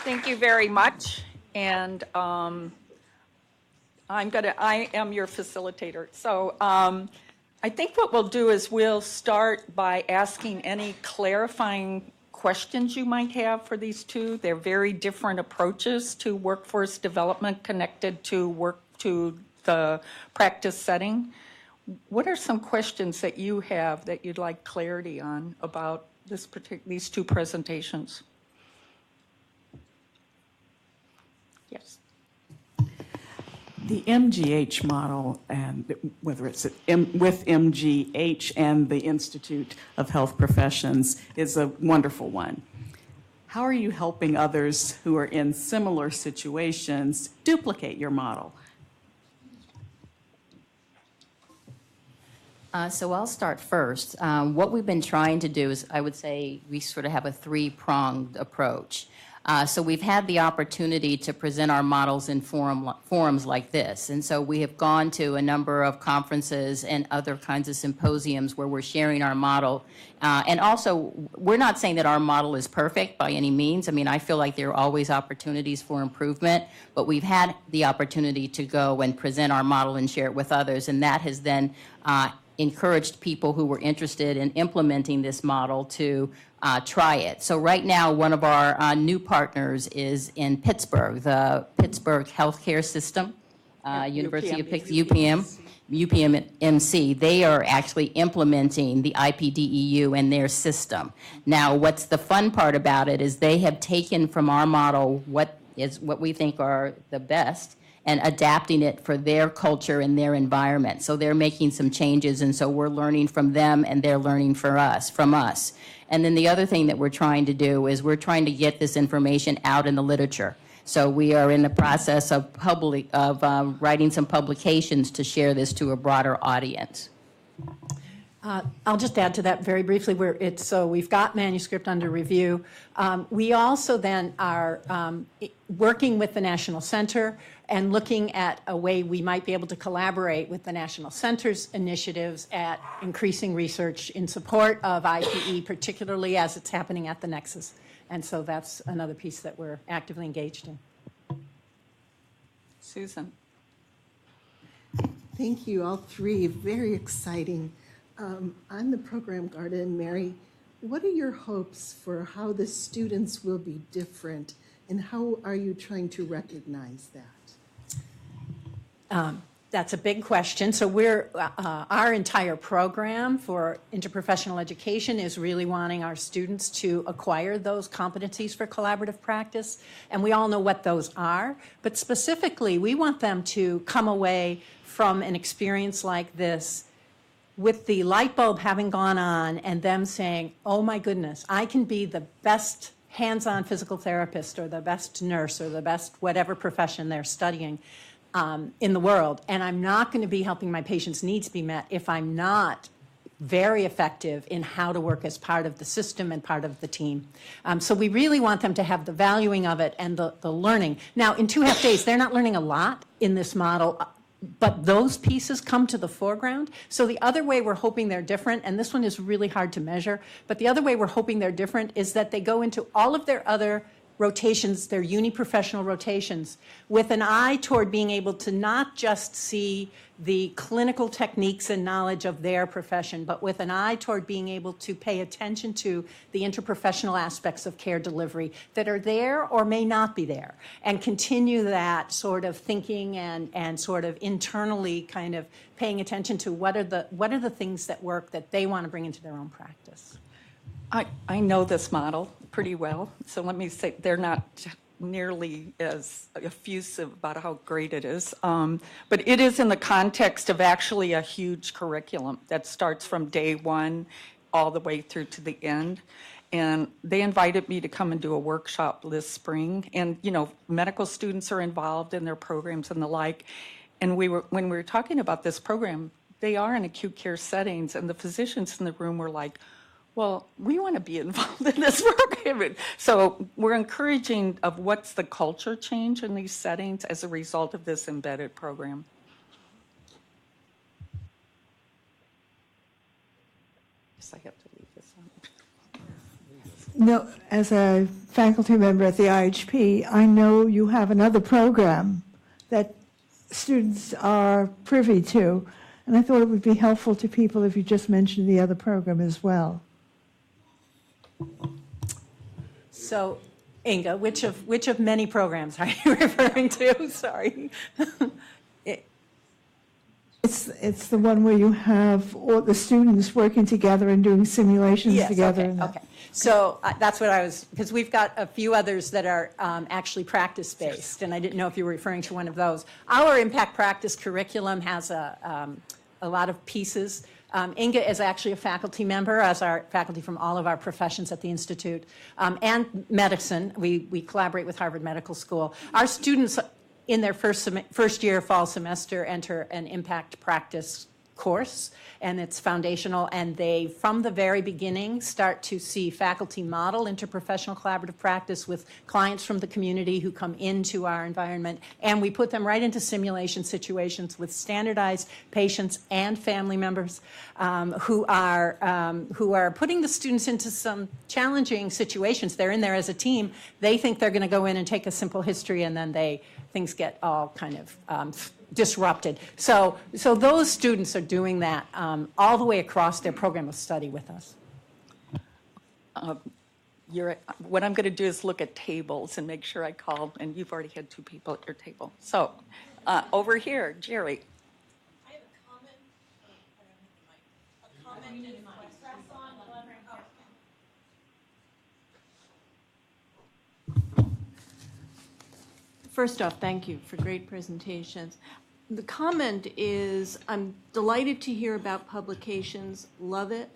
Thank you very much. And I am your facilitator. So I think what we'll do is we'll start by asking any clarifying questions you might have for these two. They're very different approaches to workforce development connected to the practice setting. What are some questions that you have that you'd like clarity on about these two presentations? Yes. The MGH model, and whether it's with MGH and the Institute of Health Professions, is a wonderful one. How are you helping others who are in similar situations duplicate your model? So I'll start first. What we've been trying to do is, I would say, we sort of have a three-pronged approach. So we've had the opportunity to present our models in forums like this. And so we have gone to a number of conferences and other kinds of symposiums where we're sharing our model. And also, we're not saying that our model is perfect by any means. I mean, I feel like there are always opportunities for improvement, but we've had the opportunity to go and present our model and share it with others. And that has then encouraged people who were interested in implementing this model to try it. So right now, one of our new partners is in Pittsburgh, the Pittsburgh Healthcare System, University of Pittsburgh, UPMC. They are actually implementing the IPDEU in their system. Now, what's the fun part about it is they have taken from our model what we think are the best and adapting it for their culture and their environment. So they're making some changes, and so we're learning from them, and they're learning from us. And then the other thing that we're trying to do is we're trying to get this information out in the literature. So we are in the process of writing some publications to share this to a broader audience. I'll just add to that very briefly. So we've got Manuscript under review. We also then are working with the National Center and looking at a way we might be able to collaborate with the National Center's initiatives at increasing research in support of IPE, particularly as it's happening at the Nexus. And so that's another piece that we're actively engaged in. Susan. Thank you, all three. Very exciting. I'm the program guardian, Mary. What are your hopes for how the students will be different, and how are you trying to recognize that? That's a big question. So our entire program for interprofessional education is really wanting our students to acquire those competencies for collaborative practice. And we all know what those are. But specifically, we want them to come away from an experience like this with the light bulb having gone on and them saying, oh my goodness, I can be the best hands-on physical therapist or the best nurse or the best whatever profession they're studying in the world. And I'm not going to be helping my patients' needs be met if I'm not very effective in how to work as part of the system and part of the team. So we really want them to have the valuing of it and the learning. Now, in 2.5 days, they're not learning a lot in this model, but those pieces come to the foreground. So the other way we're hoping they're different, and this one is really hard to measure, but the other way we're hoping they're different is that they go into all of their other rotations, their uni-professional rotations, with an eye toward being able to not just see the clinical techniques and knowledge of their profession, but with an eye toward being able to pay attention to the interprofessional aspects of care delivery that are there or may not be there, and continue that sort of thinking and sort of internally kind of paying attention to what are the things that work that they want to bring into their own practice. I know this model pretty well, so let me say they're not nearly as effusive about how great it is, but it is in the context of actually a huge curriculum that starts from day one all the way through to the end. And they invited me to come and do a workshop this spring, and medical students are involved in their programs and the like. And when we were talking about this program, they are in acute care settings, and the physicians in the room were like, well, we want to be involved in this program. So we're encouraging of what's the culture change in these settings as a result of this embedded program. Yes, I have to leave this on. no, as a faculty member at the IHP, I know you have another program that students are privy to, and I thought it would be helpful to people if you just mentioned the other program as well. So, Inga, which of many programs are you referring to? Sorry. It's the one where you have all the students working together and doing simulations Yes, together. okay, and that. okay. So that's what I was, because we've got a few others that are actually practice-based, and I didn't know if you were referring to one of those. Our impact practice curriculum has a lot of pieces. Inga is actually a faculty member, as our faculty from all of our professions at the Institute, and medicine. We collaborate with Harvard Medical School. Our students in their first year fall semester enter an impact practice course, and it's foundational, and they, from the very beginning, start to see faculty model interprofessional collaborative practice with clients from the community who come into our environment, and we put them right into simulation situations with standardized patients and family members who are putting the students into some challenging situations. They're in there as a team. They think they're going to go in and take a simple history, and then things get all kind of disrupted. So those students are doing that all the way across their program of study with us. What I'm going to do is look at tables and make sure I call, and you've already had 2 people at your table. So over here, Jerry. I have a comment. A comment and my press on. First off, thank you for great presentations. The comment is, I'm delighted to hear about publications, love it,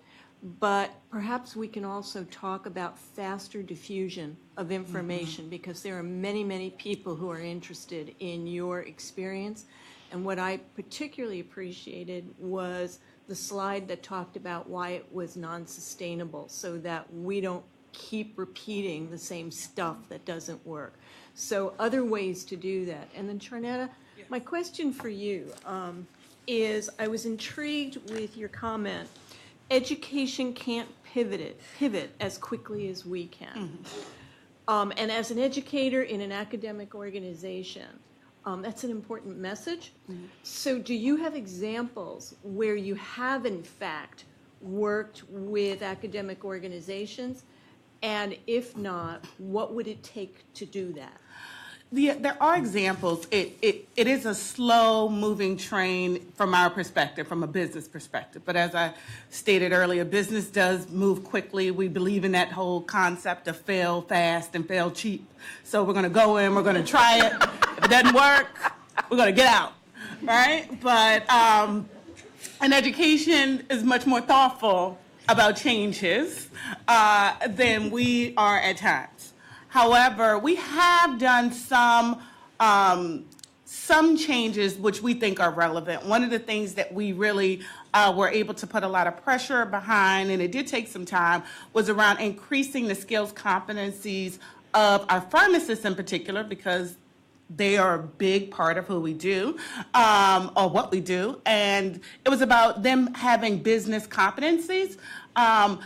but perhaps we can also talk about faster diffusion of information because there are many, many people who are interested in your experience. And what I particularly appreciated was the slide that talked about why it was non-sustainable so that we don't keep repeating the same stuff that doesn't work. So other ways to do that. And then Charnetta, my question for you is, I was intrigued with your comment, education can't pivot as quickly as we can. And as an educator in an academic organization, that's an important message. So do you have examples where you have in fact worked with academic organizations? And if not, what would it take to do that? There are examples. It is a slow-moving train from our perspective, from a business perspective. But as I stated earlier, business does move quickly. We believe in that whole concept of fail fast and fail cheap. So we're going to go in, we're going to try it. If it doesn't work, we're going to get out, right? But an education is much more thoughtful about changes than we are at times. However, we have done some changes which we think are relevant. One of the things that we really were able to put a lot of pressure behind, and it did take some time, was around increasing the skills competencies of our pharmacists in particular, because they are a big part of who we do, or what we do. And it was about them having business competencies. Now,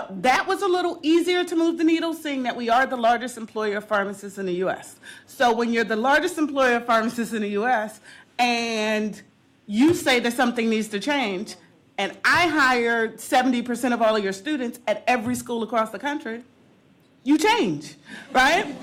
that was a little easier to move the needle, seeing that we are the largest employer of pharmacists in the U.S. So when you're the largest employer of pharmacists in the U.S. and you say that something needs to change, and I hire 70% of all of your students at every school across the country, you change, right?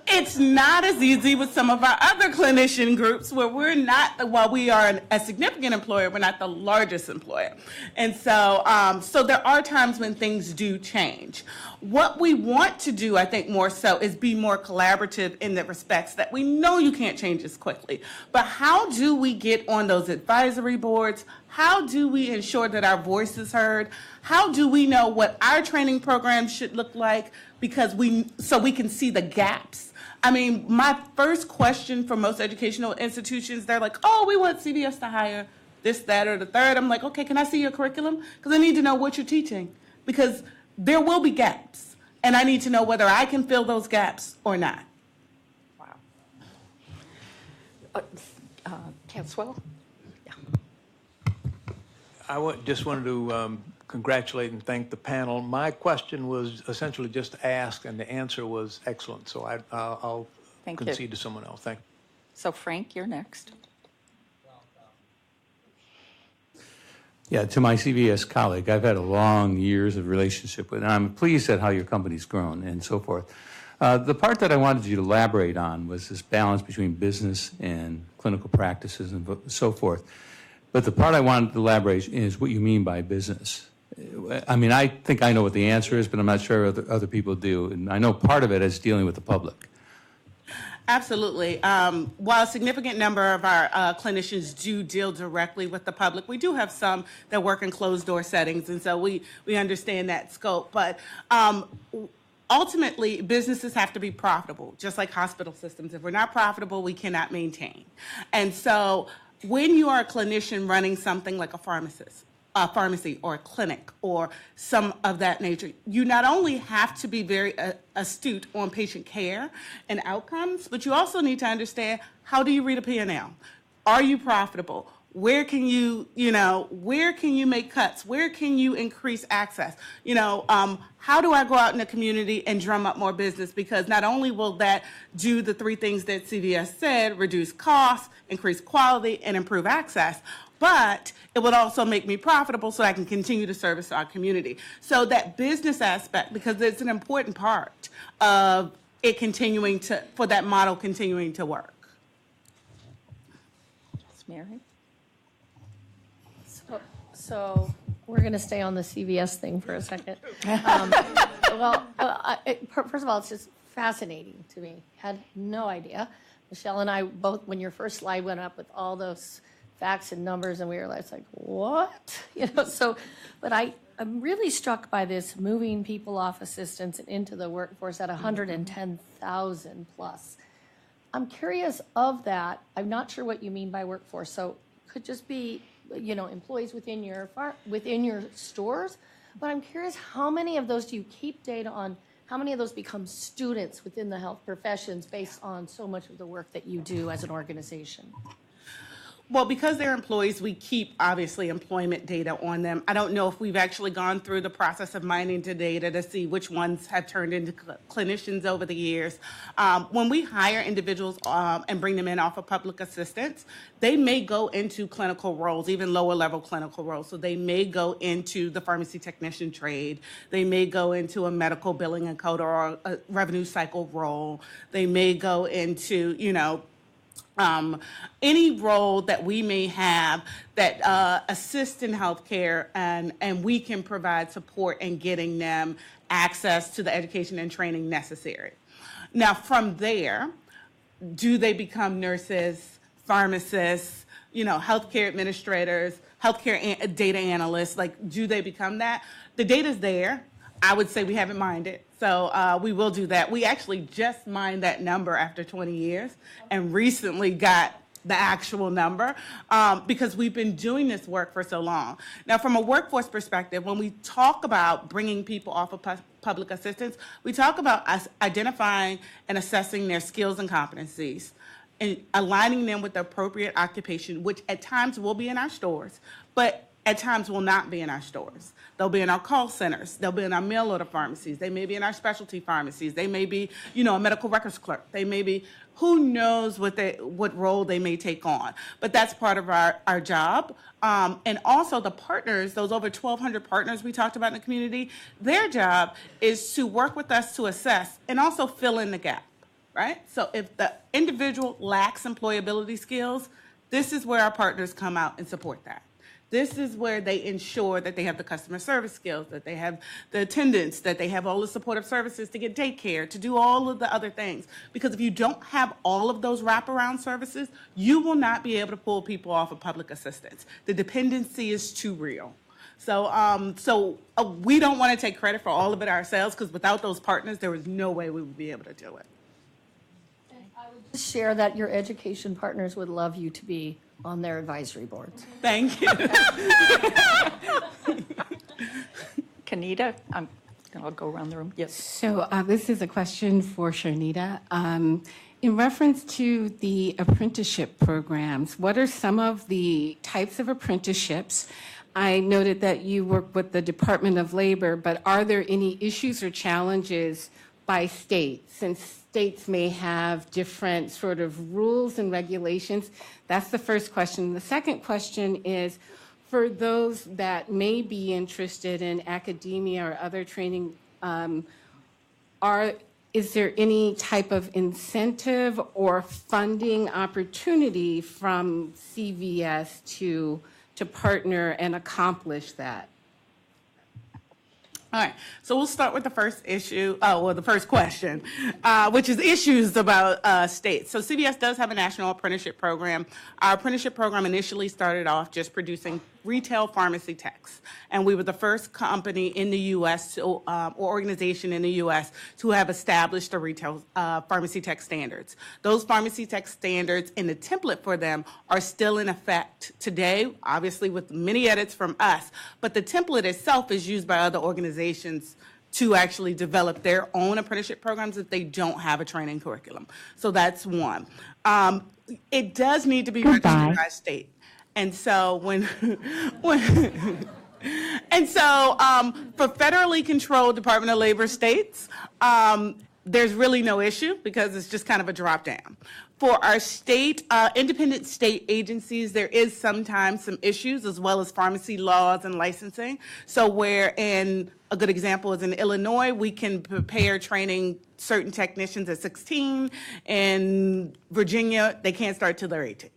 It's not as easy with some of our other clinician groups where we're not, while we are a significant employer, we're not the largest employer. And so, so there are times when things do change. What we want to do, I think more so, is be more collaborative in the respects that we know you can't change as quickly. But how do we get on those advisory boards? How do we ensure that our voice is heard? How do we know what our training programs should look like so we can see the gaps? I mean, my first question for most educational institutions, they're like, oh, we want CVS to hire this, that, or the third. I'm like, okay, can I see your curriculum? Because I need to know what you're teaching. Because there will be gaps, and I need to know whether I can fill those gaps or not. Wow. Caswell? Just wanted to congratulate and thank the panel. My question was essentially just asked, and the answer was excellent. So I'll Thank you. concede to someone else. Thank you. So Frank, you're next. Yeah, to my CVS colleague, I've had a long years of relationship with, and I'm pleased at how your company's grown and so forth. The part that I wanted you to elaborate on was this balance between business and clinical practices and so forth. But the part I wanted to elaborate is what you mean by business. I mean, I think I know what the answer is, but I'm not sure other people do. And I know part of it is dealing with the public. Absolutely. While a significant number of our clinicians do deal directly with the public, we do have some that work in closed-door settings, and so we understand that scope. But ultimately, businesses have to be profitable, just like hospital systems. If we're not profitable, we cannot maintain. And so when you are a clinician running something like a pharmacy or a clinic or some of that nature, you not only have to be very astute on patient care and outcomes, but you also need to understand, how do you read a P&L? Are you profitable? Where can you make cuts? Where can you increase access? How do I go out in the community and drum up more business? Because not only will that do the three things that CVS said, reduce costs, increase quality, and improve access, but it would also make me profitable so I can continue to service our community. So that business aspect, because it's an important part of it for that model continuing to work. Mary? So we're going to stay on the CVS thing for a second. First of all, it's just fascinating to me. Had no idea. Michelle and I both, when your first slide went up with all those facts and numbers, and we were like, what? But I'm really struck by this moving people off assistance and into the workforce at 110,000 plus. I'm curious of that. I'm not sure what you mean by workforce. So could just be, employees within your stores. But I'm curious, how many of those do you keep data on? How many of those become students within the health professions based on so much of the work that you do as an organization? Well, because they're employees, we keep, obviously, employment data on them. I don't know if we've actually gone through the process of mining the data to see which ones have turned into clinicians over the years. When we hire individuals and bring them in off of public assistance, they may go into clinical roles, even lower-level clinical roles. So they may go into the pharmacy technician trade. They may go into a medical billing and code or a revenue cycle role. They may go into, any role that we may have that assist in healthcare, and we can provide support in getting them access to the education and training necessary. Now, from there, do they become nurses, pharmacists, healthcare administrators, healthcare data analysts? Do they become that? The data's there. I would say we haven't mined it. So we will do that. We actually just mined that number after 20 years and recently got the actual number because we've been doing this work for so long. Now, from a workforce perspective, when we talk about bringing people off of public assistance, we talk about us identifying and assessing their skills and competencies and aligning them with the appropriate occupation, which at times will be in our stores, but at times will not be in our stores. They'll be in our call centers. They'll be in our mail order pharmacies. They may be in our specialty pharmacies. They may be, a medical records clerk. They may be, who knows what role they may take on. But that's part of our job. And also the partners, those over 1,200 partners we talked about in the community, their job is to work with us to assess and also fill in the gap, right? So if the individual lacks employability skills, this is where our partners come out and support that. This is where they ensure that they have the customer service skills, that they have the attendance, that they have all the supportive services to get daycare, to do all of the other things. Because if you don't have all of those wraparound services, you will not be able to pull people off of public assistance. The dependency is too real. So we don't want to take credit for all of it ourselves, because without those partners, there was no way we would be able to do it. And I would just share that your education partners would love you to be on their advisory boards. Thank you. Kanita, I'll go around the room. Yes. So this is a question for Sharnita. In reference to the apprenticeship programs, what are some of the types of apprenticeships I noted that you work with the Department of Labor, but are there any issues or challenges by state, since states may have different sort of rules and regulations? That's the first question. The second question is, for those that may be interested in academia or other training, is there any type of incentive or funding opportunity from CVS to partner and accomplish that? All right, so we'll start with the first issue, the first question, which is issues about states. So CVS does have a national apprenticeship program. Our apprenticeship program initially started off just producing retail pharmacy techs, and we were the first company in the U.S. or organization in the U.S. to have established the retail pharmacy tech standards. Those pharmacy tech standards and the template for them are still in effect today, obviously with many edits from us, but the template itself is used by other organizations to actually develop their own apprenticeship programs if they don't have a training curriculum. So that's one. It does need to be registered by state. And so for federally controlled Department of Labor states, there's really no issue because it's just kind of a drop down. For our state, independent state agencies, there is sometimes some issues as well as pharmacy laws and licensing. So where a good example is in Illinois, we can prepare training certain technicians at 16. In Virginia, they can't start till they're 18.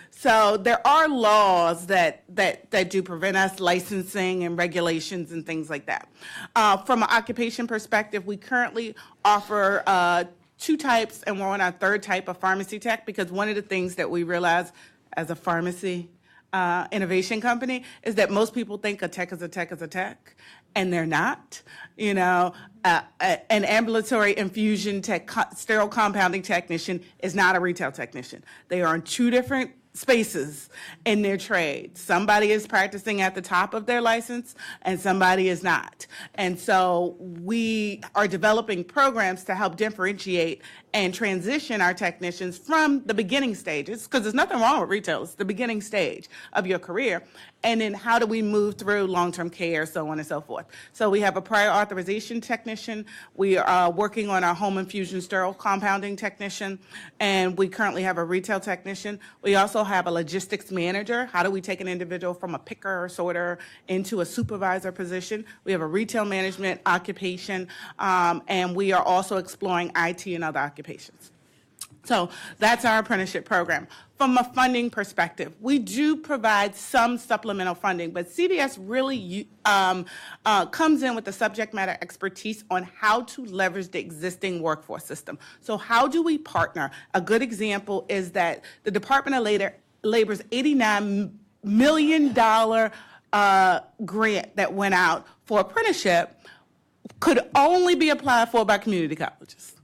So there are laws that do prevent us, licensing and regulations and things like that. From an occupation perspective, we currently offer 2 types, and we're on our 3rd type of pharmacy tech, because one of the things that we realize as a pharmacy innovation company is that most people think a tech is a tech is a tech, and they're not. You know, an ambulatory infusion tech, sterile compounding technician is not a retail technician. They are in 2 different spaces in their trade. Somebody is practicing at the top of their license and somebody is not. And so we are developing programs to help differentiate and transition our technicians from the beginning stages, because there's nothing wrong with retail, it's the beginning stage of your career. And then how do we move through long-term care, so on and so forth. So we have a prior authorization technician. We are working on our home infusion sterile compounding technician, and we currently have a retail technician. We also have a logistics manager. How do we take an individual from a picker or sorter into a supervisor position? We have a retail management occupation, and we are also exploring IT and other occupations. So that's our apprenticeship program. From a funding perspective, we do provide some supplemental funding, but CVS really comes in with the subject matter expertise on how to leverage the existing workforce system. So how do we partner? A good example is that the Department of Labor's $89 million grant that went out for apprenticeship could only be applied for by community colleges.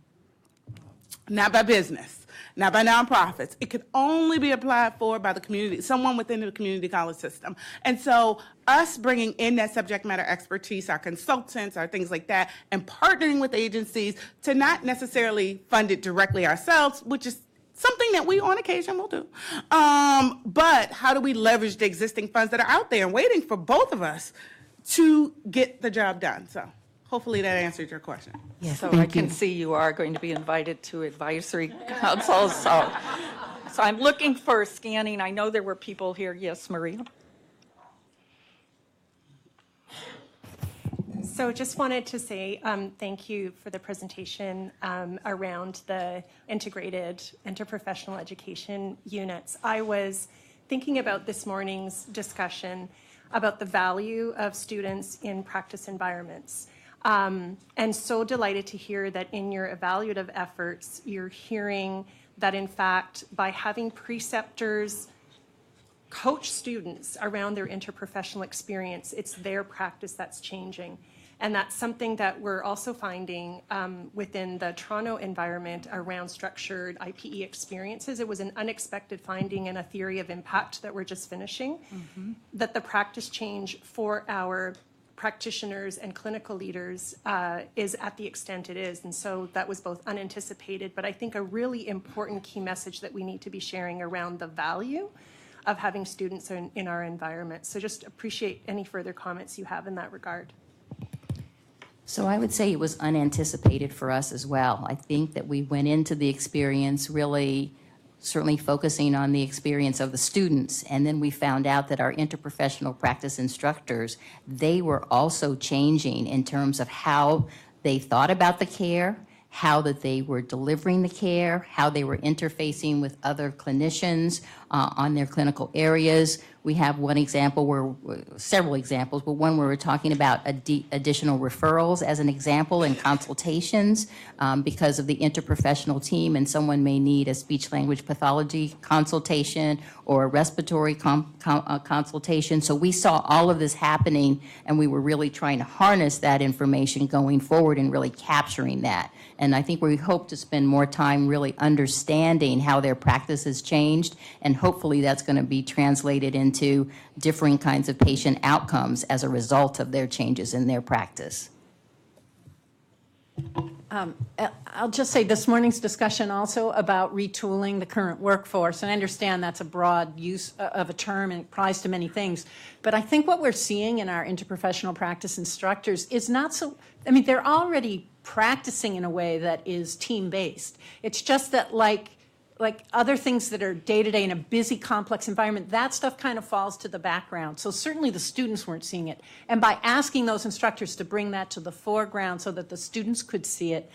Not by business, not by nonprofits. It could only be applied for by the community, someone within the community college system. And so us bringing in that subject matter expertise, our consultants, our things like that, and partnering with agencies to not necessarily fund it directly ourselves, which is something that we on occasion will do. But how do we leverage the existing funds that are out there and waiting for both of us to get the job done? So hopefully that answered your question. Yes, so I can see you are going to be invited to advisory councils. So I'm looking for scanning. I know there were people here. Yes, Maria. So just wanted to say thank you for the presentation around the integrated interprofessional education units. I was thinking about this morning's discussion about the value of students in practice environments. And so delighted to hear that in your evaluative efforts, you're hearing that in fact, by having preceptors coach students around their interprofessional experience, it's their practice that's changing. And that's something that we're also finding within the Toronto environment around structured IPE experiences. It was an unexpected finding in a theory of impact that we're just finishing, that the practice change for our practitioners and clinical leaders is at the extent it is. And so that was both unanticipated, but I think a really important key message that we need to be sharing around the value of having students in our environment. So just appreciate any further comments you have in that regard. So I would say it was unanticipated for us as well. I think that we went into the experience really certainly focusing on the experience of the students, and then we found out that our interprofessional practice instructors, they were also changing in terms of how they thought about the care, how that they were delivering the care, how they were interfacing with other clinicians on their clinical areas. We have one example where, several examples, but one where we're talking about additional referrals as an example and consultations because of the interprofessional team, and someone may need a speech-language pathology consultation or a respiratory consultation. So we saw all of this happening, and we were really trying to harness that information going forward and really capturing that. And I think we hope to spend more time really understanding how their practice has changed, and hopefully that's going to be translated into differing kinds of patient outcomes as a result of their changes in their practice. I'll just say this morning's discussion also about retooling the current workforce, and I understand that's a broad use of a term and it applies to many things, but I think what we're seeing in our interprofessional practice instructors is not so, I mean, they're already practicing in a way that is team-based. It's just that like other things that are day-to-day in a busy, complex environment, that stuff kind of falls to the background. So certainly the students weren't seeing it. And by asking those instructors to bring that to the foreground so that the students could see it,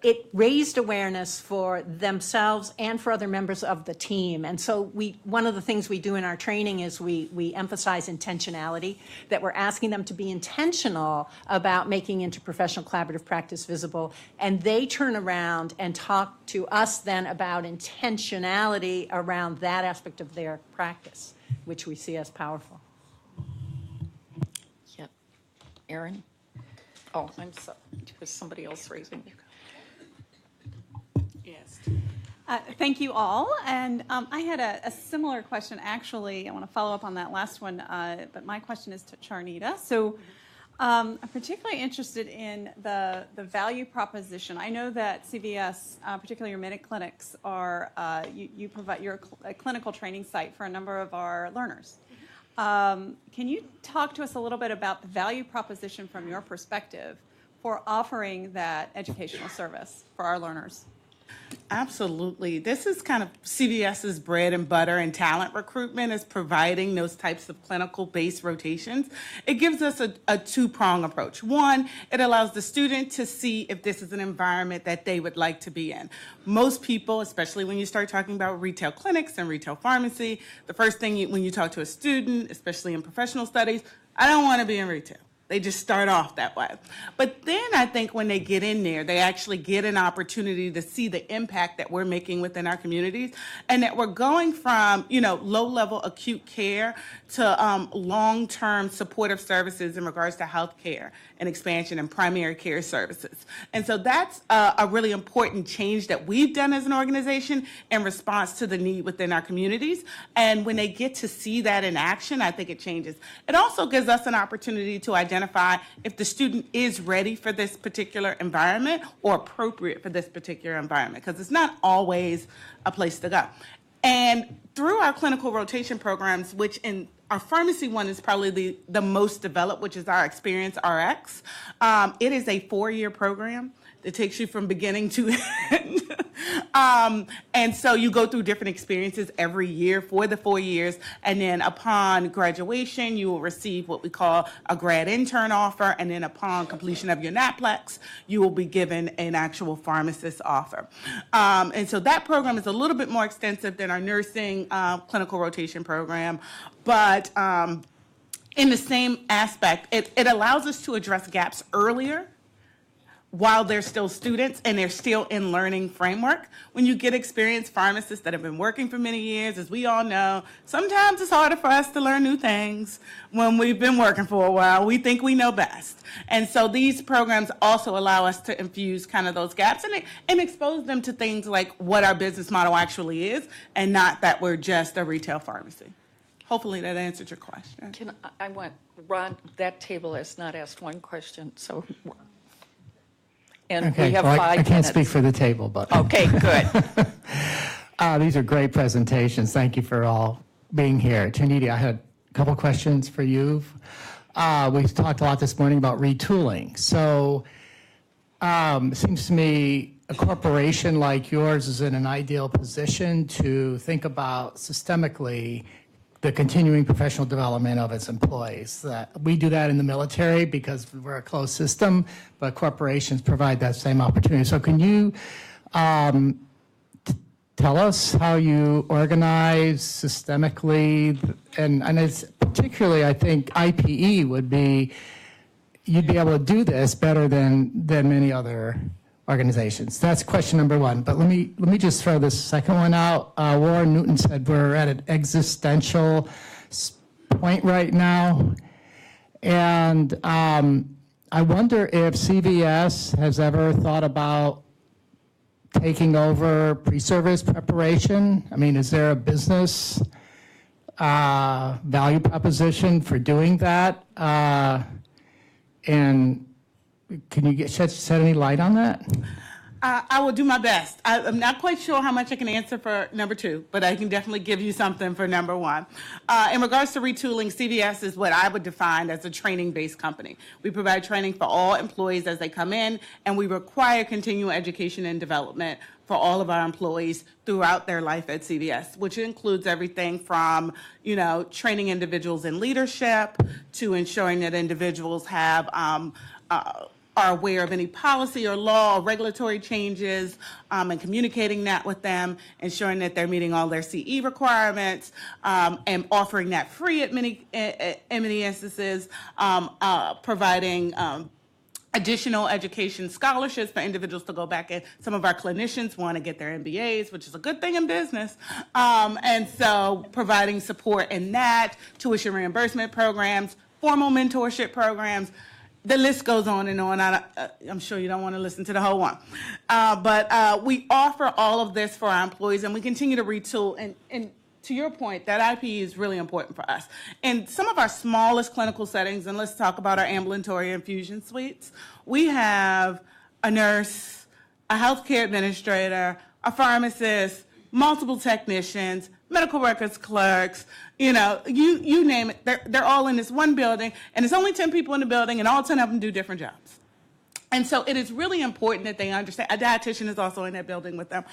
it raised awareness for themselves and for other members of the team. And so one of the things we do in our training is we emphasize intentionality, that we're asking them to be intentional about making interprofessional collaborative practice visible. And they turn around and talk to us then about intentionality around that aspect of their practice, which we see as powerful. Yep. Erin? Oh, I'm sorry. Was somebody else raising? Yes. Thank you all. And I had a similar question, actually. I want to follow up on that last one, but my question is to Charnita. So I'm particularly interested in the value proposition. I know that CVS, particularly your minute clinics, are you provide you're a clinical training site for a number of our learners. Can you talk to us a little bit about the value proposition from your perspective for offering that educational service for our learners? Absolutely. This is kind of CVS's bread and butter in talent recruitment, is providing those types of clinical-based rotations. It gives us a two-prong approach. One, it allows the student to see if this is an environment that they would like to be in. Most people, especially when you start talking about retail clinics and retail pharmacy, the first thing when you talk to a student, especially in professional studies, I don't want to be in retail. They just start off that way. But then I think when they get in there, they actually get an opportunity to see the impact that we're making within our communities, and that we're going from, low-level acute care to long-term supportive services in regards to health care and expansion and primary care services. And so that's a really important change that we've done as an organization in response to the need within our communities. And when they get to see that in action, I think it changes. It also gives us an opportunity to identify if the student is ready for this particular environment or appropriate for this particular environment, because it's not always a place to go. And through our clinical rotation programs, which in our pharmacy one is probably the most developed, which is our Experience RX, it is a 4-year program that takes you from beginning to end. And so you go through different experiences every year for the 4 years. And then upon graduation, you will receive what we call a grad intern offer. And then upon completion of your NAPLEX, you will be given an actual pharmacist offer. And so that program is a little bit more extensive than our nursing clinical rotation program. But in the same aspect, it allows us to address gaps earlier while they're still students and they're still in learning framework. When you get experienced pharmacists that have been working for many years, as we all know, sometimes it's harder for us to learn new things when we've been working for a while. We think we know best. And so these programs also allow us to infuse kind of those gaps and expose them to things like what our business model actually is, and not that we're just a retail pharmacy. Hopefully that answered your question. I want, Ron, that table has not asked one question, so. And okay, we have well, 5 minutes. I can't speak for the table, but. Okay, good. These are great presentations. Thank you for all being here. Chanidi, I had a couple questions for you. We've talked a lot this morning about retooling. So it seems to me a corporation like yours is in an ideal position to think about systemically the continuing professional development of its employees. We do that in the military because we're a closed system, but corporations provide that same opportunity. So can you tell us how you organize systemically, and it's particularly, I think, IPE would be, you'd be able to do this better than many other organizations. That's question number one. But let me just throw this second one out. Warren Newton said we're at an existential point right now. And I wonder if CVS has ever thought about taking over pre-service preparation. I mean, is there a business value proposition for doing that? And can you shed any light on that? I will do my best. I'm not quite sure how much I can answer for number two, but I can definitely give you something for number one. In regards to retooling, CVS is what I would define as a training-based company. We provide training for all employees as they come in, and we require continual education and development for all of our employees throughout their life at CVS, which includes everything from, training individuals in leadership to ensuring that individuals have are aware of any policy or law or regulatory changes, and communicating that with them, ensuring that they're meeting all their CE requirements, and offering that free in many instances, providing additional education scholarships for individuals to go back in. Some of our clinicians want to get their MBAs, which is a good thing in business. And so providing support in that, tuition reimbursement programs, formal mentorship programs. The list goes on and on. I'm sure you don't want to listen to the whole one. But we offer all of this for our employees, and we continue to retool. And to your point, that IPE is really important for us. In some of our smallest clinical settings, and let's talk about our ambulatory infusion suites, we have a nurse, a healthcare administrator, a pharmacist, multiple technicians, medical records clerks, you name it. They're all in this one building, and it's only 10 people in the building, and all 10 of them do different jobs. And so it is really important that they understand. A dietitian is also in that building with them.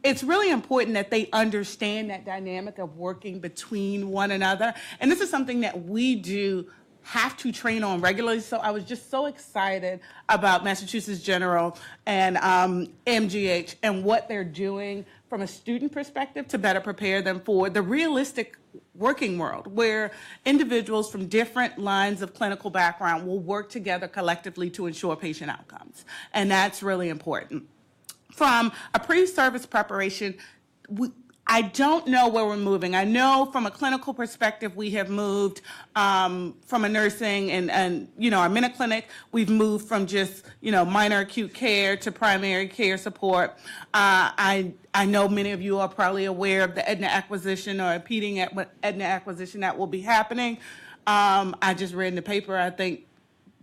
It's really important that they understand that dynamic of working between one another. And this is something that we do have to train on regularly. So I was just so excited about Massachusetts General and MGH and what they're doing from a student perspective to better prepare them for the realistic working world where individuals from different lines of clinical background will work together collectively to ensure patient outcomes. And that's really important. From a pre-service preparation, I don't know where we're moving. I know from a clinical perspective, we have moved from a nursing and our minute clinic, we've moved from just, minor acute care to primary care support. I know many of you are probably aware of the Aetna acquisition or impeding Aetna acquisition that will be happening. I just read in the paper, I think,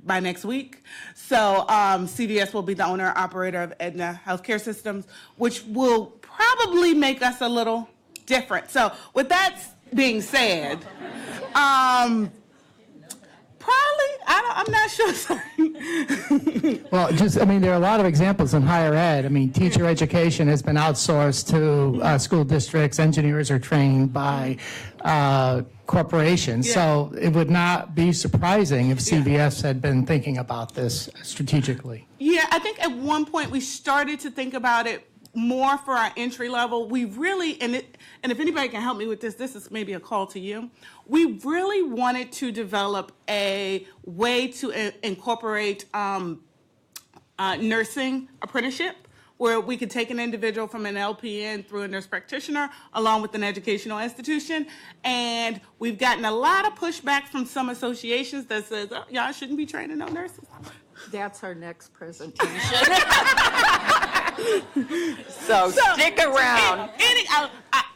by next week. So CVS will be the owner and operator of Aetna Healthcare Systems, which will probably make us a little different. So with that being said, probably, I'm not sure. Well, there are a lot of examples in higher ed. Teacher education has been outsourced to school districts. Engineers are trained by corporations. Yeah. So it would not be surprising if CVS had been thinking about this strategically. Yeah, I think at one point we started to think about it more for our entry level. We really, and if anybody can help me with this is maybe a call to you. We really wanted to develop a way to incorporate nursing apprenticeship, where we could take an individual from an LPN through a nurse practitioner along with an educational institution. And we've gotten a lot of pushback from some associations that says, oh, y'all shouldn't be training no nurses. That's our next presentation. So stick around. I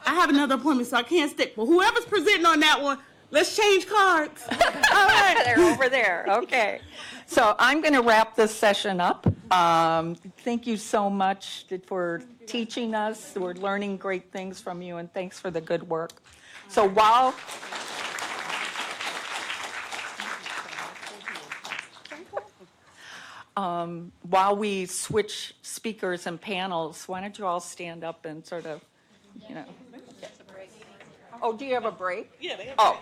have another appointment, so I can't stick. But whoever's presenting on that one, let's change cards. All right. They're over there. Okay. So I'm going to wrap this session up. Thank you so much for teaching us. We're learning great things from you, and thanks for the good work. So while we switch speakers and panels, why don't you all stand up and sort of, you know. Oh, do you have a break? Yeah, they have a break.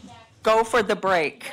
Oh, go for the break.